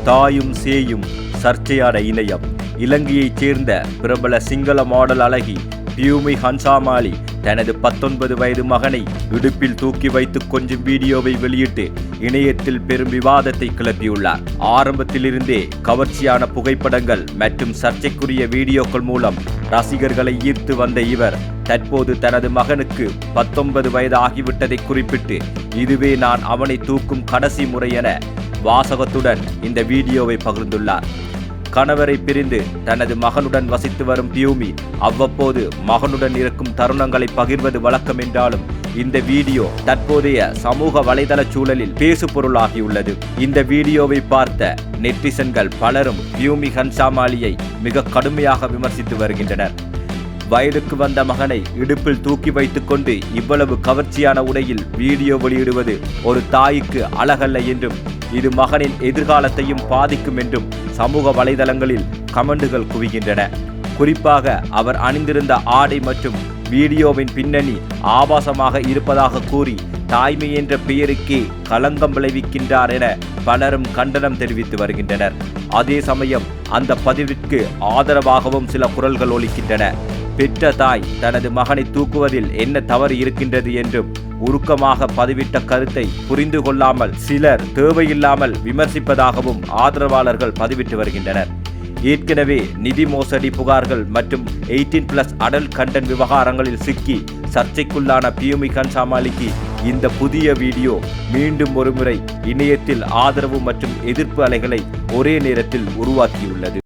தாயும் சேயும் சர்ச்சையான இணையம். இலங்கையைச் சேர்ந்த பிரபல சிங்கள மாடல் அழகி பியூமி ஹன்சாமாலி தனது 19 வயது மகனை இடுப்பில் தூக்கி வைத்து கொஞ்சம் வீடியோவை வெளியிட்டு இணையத்தில் பெரும் விவாதத்தை கிளப்பியுள்ளார். ஆரம்பத்திலிருந்தே கவர்ச்சியான புகைப்படங்கள் மற்றும் சர்ச்சைக்குரிய வீடியோக்கள் மூலம் ரசிகர்களை ஈர்த்து வந்த இவர் தற்போது தனது மகனுக்கு 19 வயது ஆகிவிட்டதை குறிப்பிட்டு இதுவே நான் அவனை தூக்கும் கடைசி முறை என வாசகத்துடன் இந்த வீடியோவை பகிர்ந்துள்ளார். கணவரை பிரிந்து தனது மகனுடன் வசித்து வரும் பியூமி அவ்வப்போது மகனுடன் இருக்கும் தருணங்களை பகிர்வது வழக்கம் என்றாலும் இந்த வீடியோ தற்போதைய சமூக வலைதள சூழலில் பேசுபொருளாகியுள்ளது. இந்த வீடியோவை பார்த்த நெட்டிசன்கள் பலரும் பியூமி ஹன்சாமாலியை மிக கடுமையாக விமர்சித்து வருகின்றனர். வயதுக்கு வந்த மகனை இடுப்பில் தூக்கி வைத்துக் கொண்டு இவ்வளவு கவர்ச்சியான உடையில் வீடியோ வெளியிடுவது ஒரு தாய்க்கு அழகல்ல என்றும் இது மகனின் எதிர்காலத்தையும் பாதிக்கும் என்றும் சமூக வலைதளங்களில் கமெண்டுகள் குவிகின்றன. குறிப்பாக அவர் அணிந்திருந்த ஆடை மற்றும் வீடியோவின் பின்னணி ஆபாசமாக இருப்பதாக கூறி தாய்மை என்ற பெயருக்கே களங்கம் விளைவிக்கின்றார் என பலரும் கண்டனம் தெரிவித்து வருகின்றனர். அதே சமயம் அந்த பதிவிற்கு ஆதரவாகவும் சில குரல்கள் ஒலிக்கின்றன. பெற்ற தாய் தனது மகனை தூக்குவதில் என்ன தவறு இருக்கின்றது என்றும் உருக்கமாக பதிவிட்ட கருத்தை புரிந்து கொள்ளாமல் சிலர் தேவையில்லாமல் விமர்சிப்பதாகவும் ஆதரவாளர்கள் பதிவிட்டு வருகின்றனர். ஏற்கனவே நிதி மோசடி புகார்கள் மற்றும் 18+ அடல்ட் கண்டென்ட் விவகாரங்களில் சிக்கி சர்ச்சைக்குள்ளான பியூமி ஹன்சாமாலிக்கு இந்த புதிய வீடியோ மீண்டும் ஒருமுறை இணையத்தில் ஆதரவு மற்றும் எதிர்ப்பு அலைகளை ஒரே நேரத்தில் உருவாக்கியுள்ளது.